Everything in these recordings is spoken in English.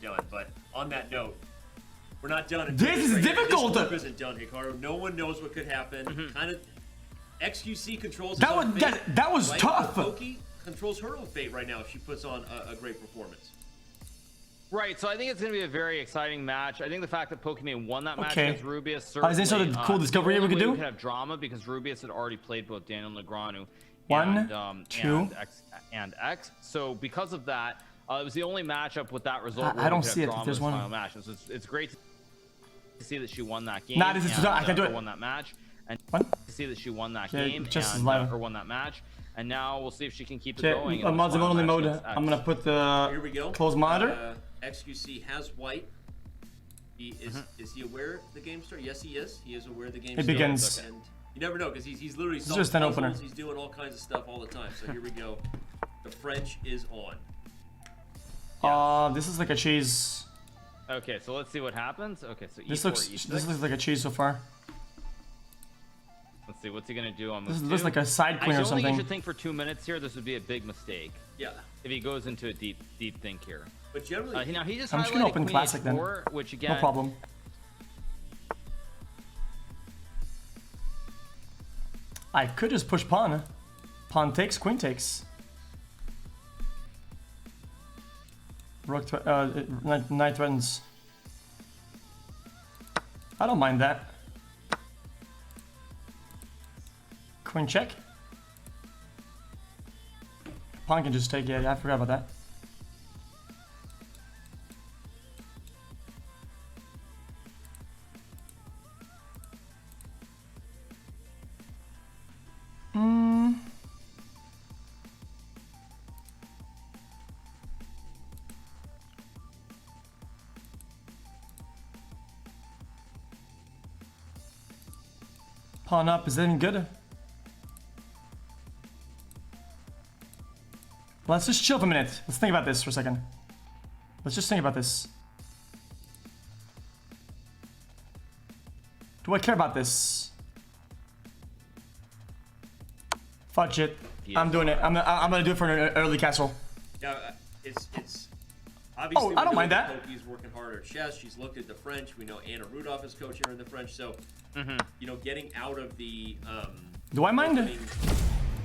done. But on that note, we're not done. This is difficult. This isn't done, Hikaru. No one knows what could happen. Kind of, xQc controls. That was right? tough. Poki controls her own fate right now if she puts on a great performance. Right, so I think it's going to be a very exciting match. I think the fact that Pokimane won that match against Rubius certainly... is this sort of cool discovery we could do? We could have drama because Rubius had already played both Daniel Negreanu and X. So because of that, it was the only matchup with that result. I don't see it. There's one. Final match. So it's great to see that she won that game. Nah, this is I can do it. Won that match, and to see that she won that game or won that match. And now we'll see if she can keep it going. Only mode. I'm gonna put the Here we go. Close monitor. xQc has white. He is he aware the game started? Yes, he is. He is aware the game started. It begins. And you never know because he's literally solving just an opener. He's doing all kinds of stuff all the time. So here we go. The French is on. This is like a cheese. Okay, so let's see what happens. Okay, so this looks like a cheese so far. Let's see, what's he gonna do on this? This looks like a side queen or something. I don't think you should think for 2 minutes here. This would be a big mistake. Yeah. If he goes into a deep think here. But generally, now he just I'm just gonna open classic then. Which again, no problem. I could just push pawn. Pawn takes, queen takes. Rook, knight threatens. I don't mind that. Queen check. Pawn can just take. Yeah, I forgot about that. Pawn up, is that any good? Let's just chill for a minute. Let's think about this for a second. Let's just think about this. Do I care about this? Fudge it. Yeah. I'm doing it. I'm gonna do it for an early castle. Yeah, it's obviously. I don't mind that. Poki's working hard at chess. She's looked at the French. We know Anna Rudolph is coaching her in the French. So, you know, getting out of the. Do I mind?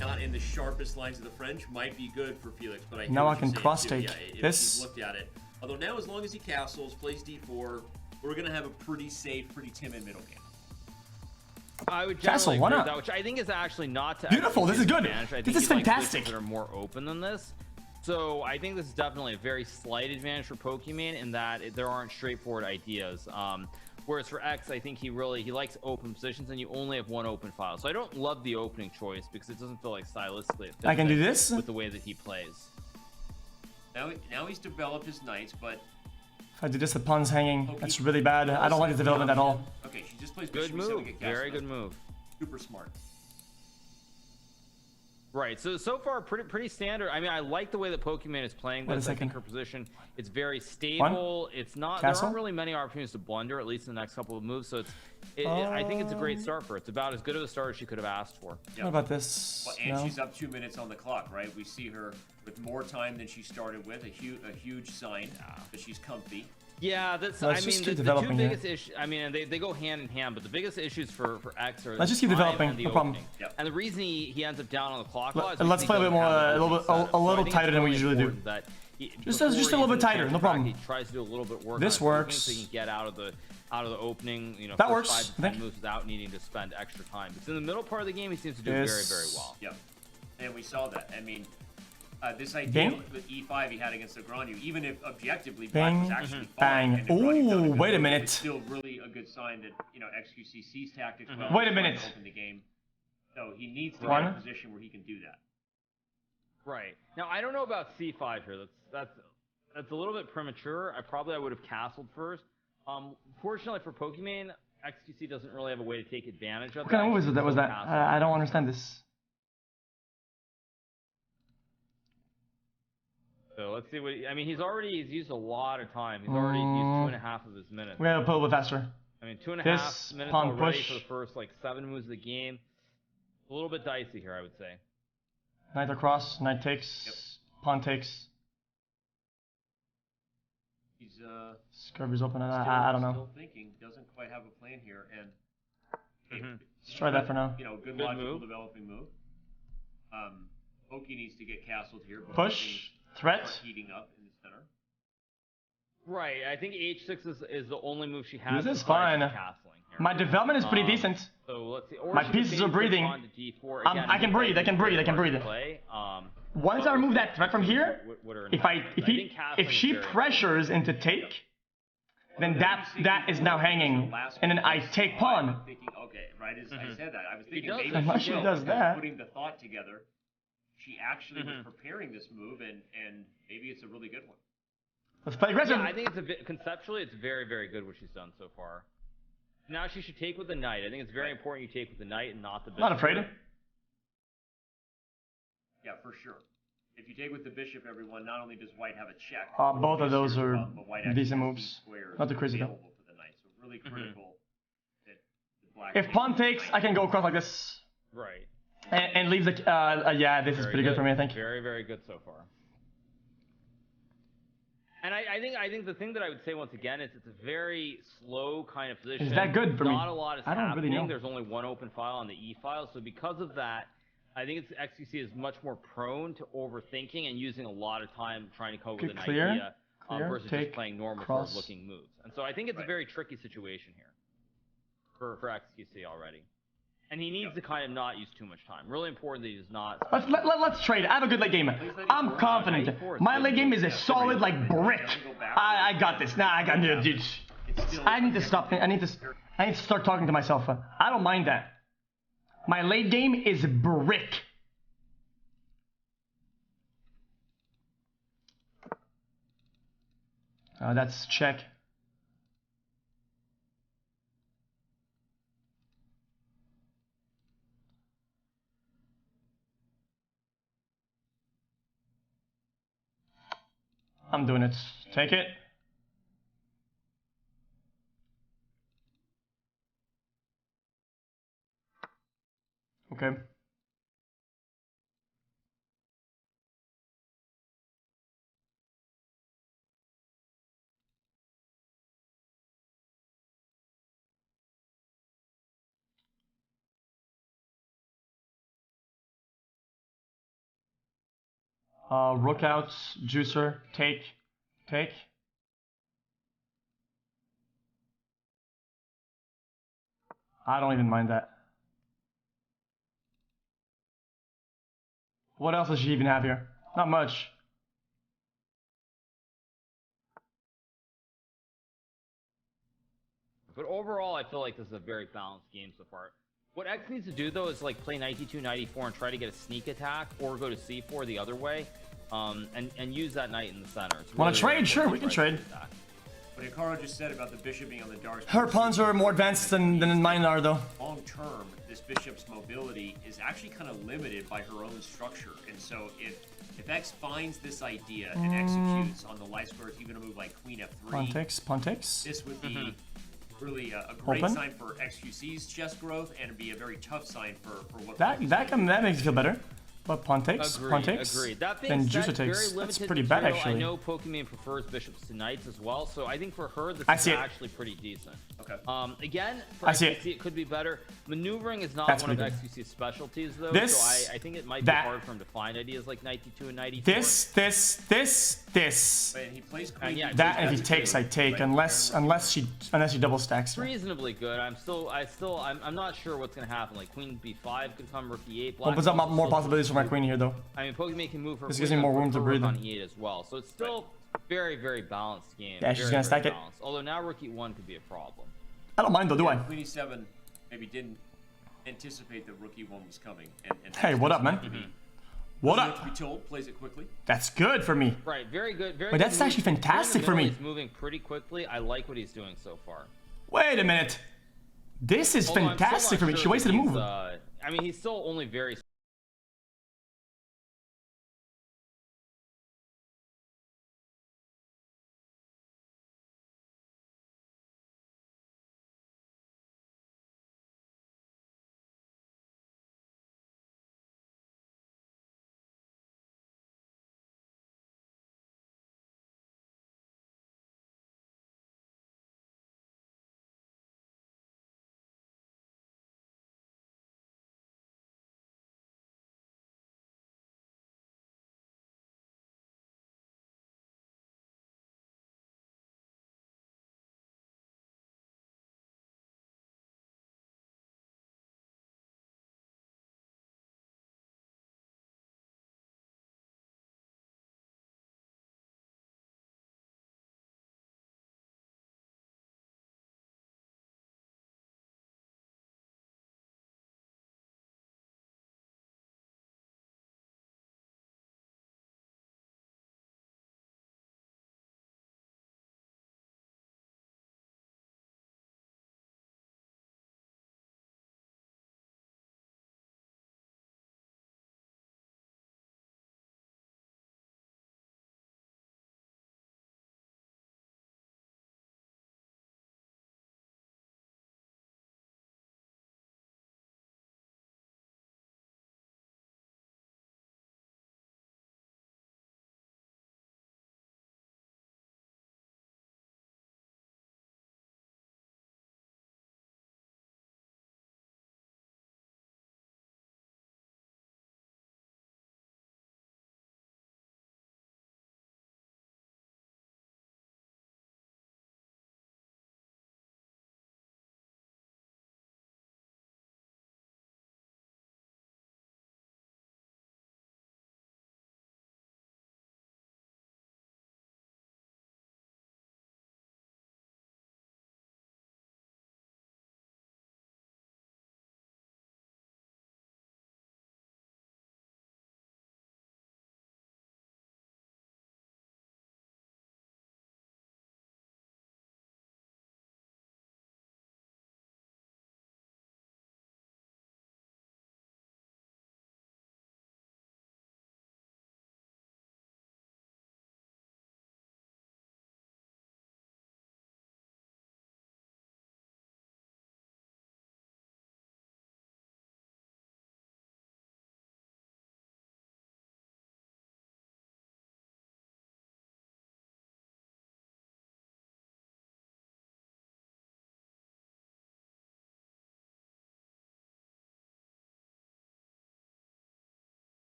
Not in the sharpest lines of the French might be good for Felix, but now I can cross take this. He's looked at it. Although now, as long as he castles, plays d4, we're gonna have a pretty safe, pretty timid middle game. I would castle, why not? That, which I think is actually not beautiful. This is good. This is fantastic. That are more open than this. So I think this is definitely a very slight advantage for Pokimane in that there aren't straightforward ideas. Whereas for X, I think he likes open positions, and you only have one open file. So I don't love the opening choice because it doesn't feel like stylistically it fits I can do this with the way that he plays. Now he's developed his knights, but if I do this, the pawn's hanging. That's really bad. I don't like the development at all. Okay, she just plays good move. Very good move. Super smart. Right, so far pretty standard. I mean, I like the way that Pokimane is playing this. I think her position, it's very stable. It's not there aren't really many opportunities to blunder, at least in the next couple of moves. So I think it's a great start for her. It's about as good of a start as she could have asked for. Yep. What about this? Well, and she's up 2 minutes on the clock, right? We see her with more time than she started with. A huge sign that she's comfy. Yeah, that's. I mean, the two biggest issues. I mean, they go hand in hand, but the biggest issues for X are. Let's just keep developing. No problem. Yep. And the reason he ends up down on the clock. Let's play a bit more, a little tighter than we usually do. Just a little bit tighter, no problem. He tries to do a little bit work. This works. So he can get out of the opening. You know, that works. 5 to 10 moves without needing to spend extra time. But in the middle part of the game, he seems to do very well. Yep. And we saw that. I mean. This idea with E5 he had against Negreanu, even if objectively Black was actually fine. Ooh, wait a minute. It's still really a good sign that, you know, xQc sees tactics well. Wait a minute. Open the game. So he needs to get in a position where he can do that. Right. Now, I don't know about C5 here. That's a little bit premature. I would have castled first. Fortunately for Pokimane, xQc doesn't really have a way to take advantage of that. What kind of move was that? I don't understand this. So let's see what I mean. He's used a lot of time. He's already used 2.5 of his minutes. We gotta put a little bit faster. I mean, 2.5 minutes already for the first like 7 moves of the game. A little bit dicey here, I would say. Knight across, knight takes, pawn takes. He's Scurvy's open. I don't know. Still thinking, doesn't quite have a plan here, and Let's try that for now. You know, good logical developing move. Poki needs to get castled here. Push, threat. Heating up in the center. Right, I think H6 is the only move she has. This is fine. My development is pretty decent. So let's see. Or my pieces are breathing. I can breathe. I can breathe. I can breathe. Once I remove that threat from here, if she pressures into take, then that is now hanging, and then I take pawn. Thinking, okay, right as I said that, I was thinking maybe unless she does that, putting the thought together, she actually was preparing this move, and maybe it's a really good one. Let's play aggressive. Yeah, I think it's a bit conceptually, it's very, very good what she's done so far. Now she should take with the knight. I think it's very important you take with the knight and not the bishop. Not afraid. Yeah, for sure. If you take with the bishop, everyone, not only does white have a check, both of those are decent moves. Not too crazy though. For the knight, so really critical that the black. If pawn takes, I can go across like this. Right. And leave the. Yeah, this is pretty good for me, I think. Very, very good so far. And I think the thing that I would say once again is it's a very slow kind of position. Is that good for me? Not a lot is happening. Really know. There's only one open file on the E file, so because of that, I think xQc is much more prone to overthinking and using a lot of time trying to come up with an idea versus just playing normal forward-looking moves. And so I think it's a very tricky situation here for xQc already. And he needs to kind of not use too much time. Really important that he does not. Let's trade. I have a good late game. I'm confident. My late game is a solid like brick. I got this. Nah, I got dude. I need to stop. I need to start talking to myself. I don't mind that. My late game is brick. That's check. I'm doing it. Take it. Okay. Rook out, juicer, take. I don't even mind that. What else does she even have here? Not much. But overall, I feel like this is a very balanced game so far. What X needs to do, though, is like play knight d2, knight e4, and try to get a sneak attack, or go to c4 the other way, and use that knight in the center. Really Want to trade? Sure, we can trade. What Hikaru just said about the bishop being on the dark. Her pawns are more advanced than mine are, though. Long term, this bishop's mobility is actually kind of limited by her own structure, and so if X finds this idea and executes on the light square, it's even a move like queen f3. Pawn takes. This would be really a great sign for xQc's chess growth, and it'd be a very tough sign for what that makes me feel better. But pawn takes, Agreed. That being then said, juicer takes. Very That's pretty bad, actually. I know Pokimane prefers bishops to knights as well, so I think for her this is actually pretty decent. Okay. Again, for xQc, it could be better. Maneuvering is not one of xQc's specialties, though, so I think it might be hard for him to find ideas like knight d2 and knight e4. This. But he plays queen. That and if he takes, I take, unless she double stacks. Reasonably good. I'm not sure what's gonna happen. Like queen b5 could come, rook e8. Opens up more possibilities for my queen here, though. I mean, Pokimane can move her. This gives me more room to breathe on e8 as well, so it's still very, very balanced game. Yeah, she's gonna stack it. Although now rook e1 could be a problem. I don't mind though, do I? Queen e7 maybe didn't anticipate that rook e1 was coming. And hey, what up, man? What up? To be told, plays it quickly. That's good for me. Right, very good. Wait, that's actually fantastic for me. He's moving pretty quickly. I like what he's doing so far. Wait a minute. This is fantastic for me. She wasted a move. I mean, he's still only very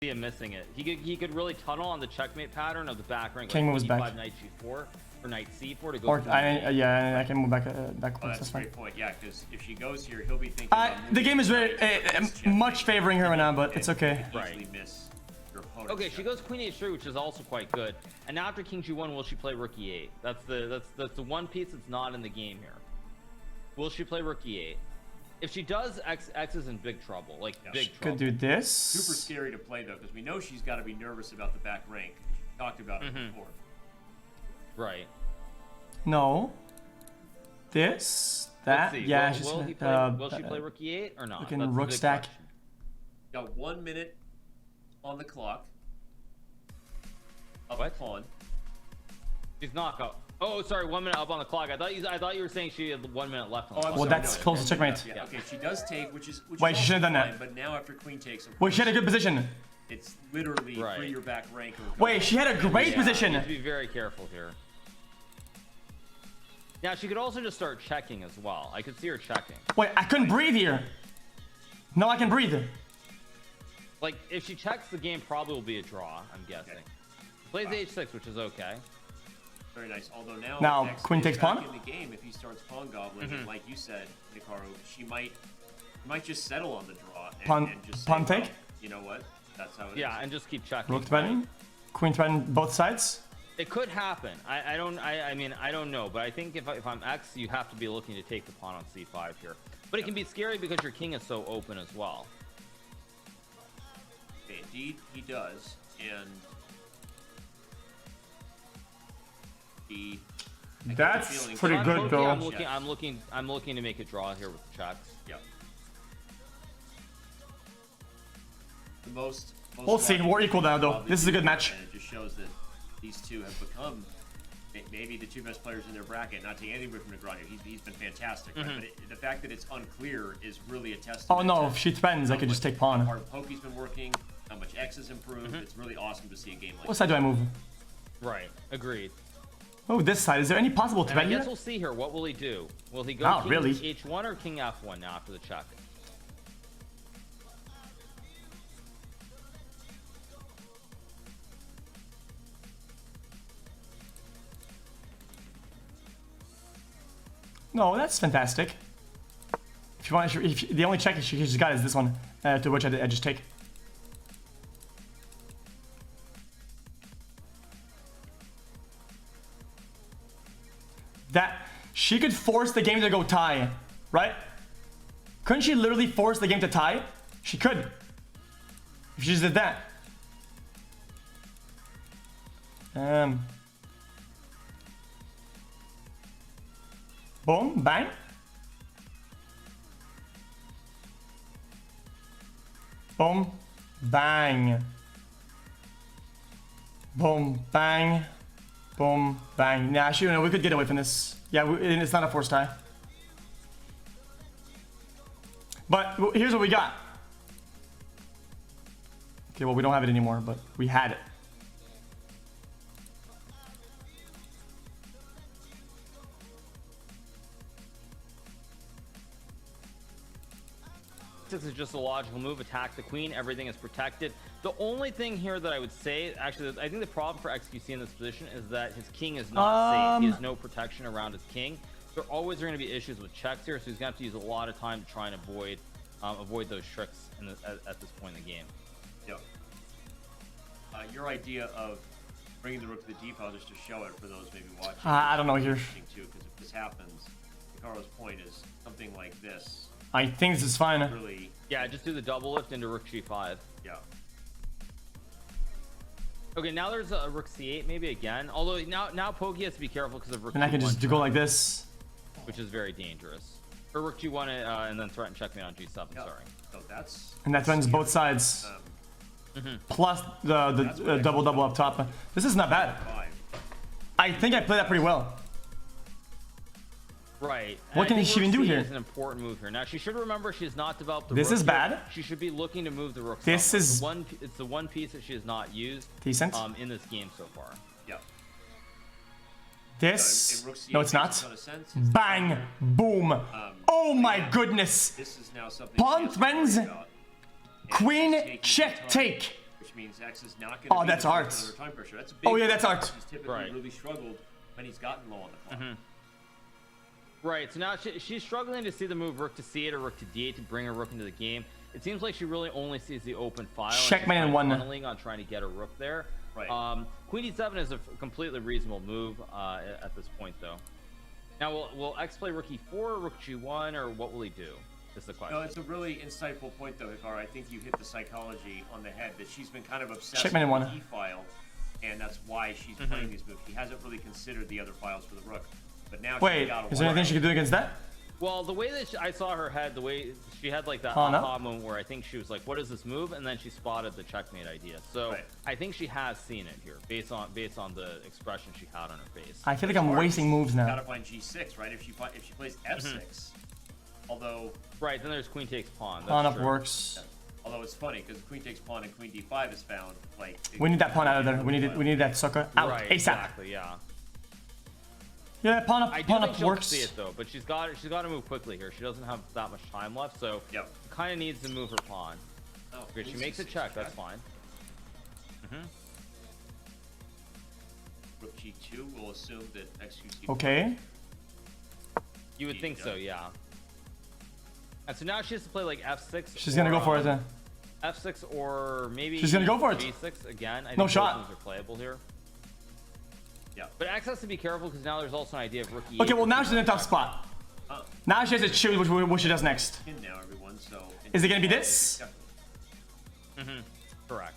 See him missing it. He could really tunnel on the checkmate pattern of the back rank. King moves E5, back. knight g4, or knight c4 to go. Or yeah, I can move back back. Oh, that's That's a fine. great point. Yeah, because if she goes here, he'll be thinking. About The game is very checkmate. much favoring her right now, but And it's okay. you could Right. easily miss your opponent's Okay, she check. goes queen h3, which is also quite good. And now after king g1, will she play rook e8? That's the one piece that's not in the game here. Will she play rook e8? If she does, X is in big trouble, like big trouble. Could do this. Super scary to play though, because we know she's got to be nervous about the back rank. She talked about it before. Right. No. This. That. Let's see. Yeah. Will she play rook e8 or not? Looking That's the rook big stack. question. Got 1 minute on the clock. Up What? pawn. She's not go. Oh, sorry, 1 minute up on the clock. I thought you were saying she had 1 minute left on the I'm clock. Well, sorry, that's no, close to no, checkmate. Yeah, okay, she does take, which is Wait, she shouldn't have done also that. fine, but now after queen takes, of Wait, course, she had a good position. it's literally Right. free your back rank. Or Wait, she had a great Yeah, position. You have to be very careful here. Now she could also just start checking as well. I could see her checking. Wait, I couldn't breathe here. No, I can breathe. Like if she checks, the game probably will be a draw. I'm guessing. Plays h6, which is okay. Very nice. Although now, Now, X queen is takes back pawn? in the game. If he starts pawn gobbling, and like you said, Hikaru, she might just settle on the draw and, Pawn- and just say, pawn well, take? you know what? That's how it is. Yeah, and just keep checking. Rook threatening. Queen threatening both sides. It could happen. I mean, I don't know, but I think if I'm X, you have to be looking to take the pawn on c5 here. But it can be scary because your king is so open as well. Okay, indeed, he does, and he. I get the That's feeling- pretty So good, I'm though. I'm looking to make a draw here with checks. Yeah. The most We'll see. We're equal now, though. probably This is a good do, match. and it just shows that these two have become maybe the two best players in their bracket. Not taking anything away from Negreanu, he's been fantastic. Right? But the fact that it's unclear is really a testament. Oh no, to if she threatens, I could just take how pawn. hard Poki's been working, how much X has improved. It's really awesome to see a game like What side do I move? Right. Agreed. Oh, this side. Is there any possible And I threat guess here? we'll see here. What will he do? Will he go Oh, king really? h1 or king f1 now after the check? No, that's fantastic. If you want, the only check she's got is this one, to which I just take. That she could force the game to go tie, right? Couldn't she literally force the game to tie? She could. If she just did that. Boom, bang. Boom, bang. Boom, bang. Boom, bang. Nah, actually, no, we could get away from this. Yeah, it's not a forced tie. But here's what we got. Okay, well, we don't have it anymore, but we had it. This is just a logical move. Attack the queen. Everything is protected. The only thing here that I would say, actually, I think the problem for xQc in this position is that his king is not safe. He has no protection around his king. There always are going to be issues with checks here, so he's going to have to use a lot of time to try and avoid those tricks at this point in the game. Yep. Your idea of bringing the rook to the d file just to show it for those maybe watching. I don't know here. Interesting too, because if this happens, Hikaru's point is something like this. I think this is fine. Really, Yeah, just do the double lift into rook g5. yeah. Okay, now there's a rook c8 maybe again. Although now Poki has to be careful because of rook And I can g1 just go like this. which is very dangerous. Or rook g1 and then threaten checkmate on g7. Yeah. Sorry. So that's. And that runs both sides. Plus the double up top. This is not bad. 5. I think I played that pretty well. Right. What can she even do here? Is an important move here. Now she should remember she has not developed the This rook is yet. bad. She should be looking to move the rook. This somewhere. is- it's the one piece that she has not used Decent. in this game so far. Yeah. This. And rook c8 No, it's makes a not. ton of sense. Bang. Boom. Oh my goodness. This is now something. Pawn she has to threatens. worry about. And Queen she's taking check time, take. which which means X is not going to. Oh, that's art. Time pressure. That's a big. Oh yeah, that's art. He's typically really struggled when he's gotten low on the clock. Right, so now she's struggling to see the move rook to c8 or rook to d8 to bring her rook into the game. It seems like she really only sees the open file. Checkmate in one. Funneling on trying to get a rook there. Right. Queen d7 is a completely reasonable move at this point, though. Now, will X play rook e4, rook g1, or what will he do? Is the question. No, it's a really insightful point, though, Hikaru. I think you hit the psychology on the head that she's been kind of obsessed Checkmate in with one. the e file, and that's why she's playing these moves. She hasn't really considered the other files for the rook. But now Wait, is there anything she could do against that? Well, the way that I saw her head, the way she had like that Pawn aha up. moment where I think she was like, "What is this move?" And then she spotted the checkmate idea. So I think she has seen it here, based on the expression she had on her face. I feel like I'm wasting moves now. Gotta find g6, right? If she plays f6, although right, then there's queen takes pawn. That's Pawn up true. works. Yeah. Although it's funny because queen takes pawn and queen d5 is found. Like We need that pawn out of there. We need that sucker out Right, ASAP. exactly, yeah. Yeah, pawn I do up think she'll works. see it though, but she's got to move quickly here. She doesn't have that much time left, so kind of needs to move her pawn. Oh, Good, she makes a check. That's fine. Rook g2 will assume that xQc. Okay. You would think so, yeah. And so now she has to play like f6. She's gonna go for it then. F6 or maybe She's gonna go for it. G6 again. I think No both shot. moves are playable here. Yeah. But X has to be careful because now there's also an idea of rook e8. Okay, well now she's in a tough spot. Now she has to choose what she does next. In now, everyone. So. Is it gonna be this? Correct.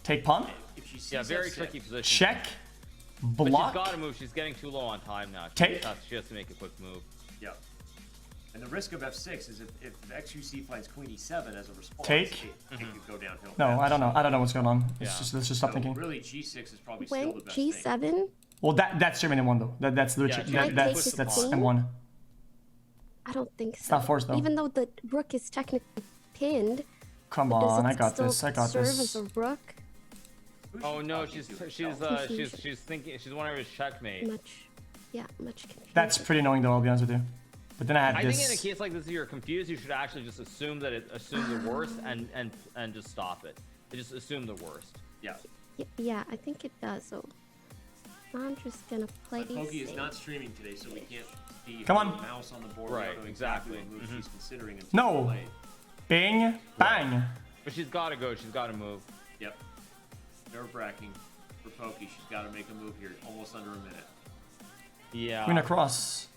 Take pawn. If she sees Yeah, very f6, tricky position. Check. But Block. she's got to move. She's getting too low on time now. Take. She has to make a quick move. Yeah. And the risk of f6 is if xQc finds queen e7 as a response, Take. it could go downhill. No, I don't know. I don't know what's going on. Yeah. Let's just stop So thinking. really, g6 is probably still Went the best thing. G7. Well, that's German in one though. That's the Yeah, that's take the M1. I don't think so. It's not forced though. Even though the rook is technically pinned. Come but does on, it I got still this. I got serve this. as a rook? Who's Oh she no, talking to she's herself? thinking she's wondering if it's checkmate. Much confusion. That's pretty annoying though. I'll be honest with you. But then I had I this. think in a case like this, if you're confused, you should actually just assume that assume the worst and just stop it. Just assume the worst. Yeah. Yeah, I think it does. So I'm just gonna play. But Poki is safe. not streaming today, so we can't see Come her on. mouse on the board. Right, We don't know exactly. what move she's considering. until No. play. Bing, bang. But she's got to go. She's got to move. Yep. Nerve-wracking for Poki. She's got to make a move here. Almost under a minute. Yeah. Queen across.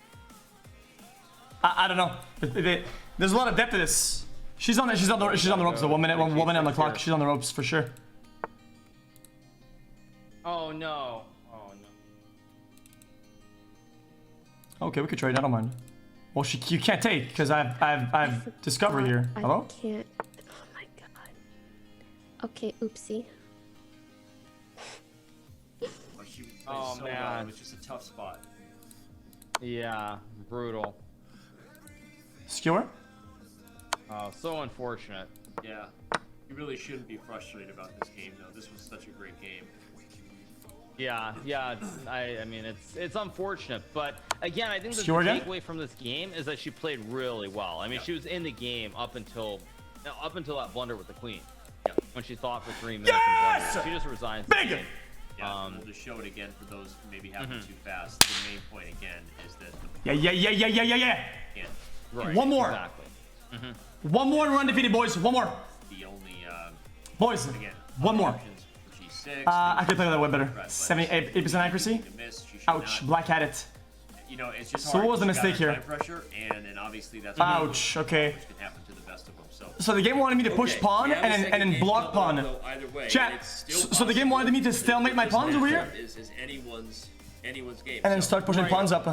I don't know. There's a lot of depth to this. She's on the ropes. The 1 minute on the clock. She's on the ropes for sure. Oh no. Oh no. Okay, we could trade. I don't mind. Well, you can't take because I've discovery here. Hello? I can't. Oh my god. Okay, oopsie. Well, she played Oh, so well. man. It was just a tough spot. Yeah. Brutal. Skewer? Oh, so unfortunate. Yeah. You really shouldn't be frustrated about this game, though. This was such a great game. Yeah, yeah. I mean, it's unfortunate, but again, I think the Skewer again? takeaway from this game is that she played really well. I mean, she was in the game up until that blunder with the queen. Yeah. When she thought for 3 minutes and blundered. She just resigns. Big! The game. Yeah, we'll just show it again for those who maybe happened too fast. The main point again is that the Yeah. can't Right. One more. Exactly. One more and we're undefeated, boys. One more. the only Boys, again one more. options for g6. I could play that way better. 78% accuracy. To miss, she should Ouch, not. black had it. You know, it's just So hard. what was the She's got mistake her here? time pressure, and obviously that's Ouch, okay. which can happen to the best of them. So. So the game wanted me to push pawn and then block pawn. Either way, Chat, so the game wanted me to stalemate my pawns over here? Is anyone's game. And then So, start pushing pawns up.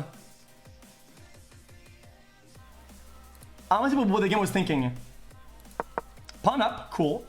I want to see what the game was thinking. Pawn up, cool.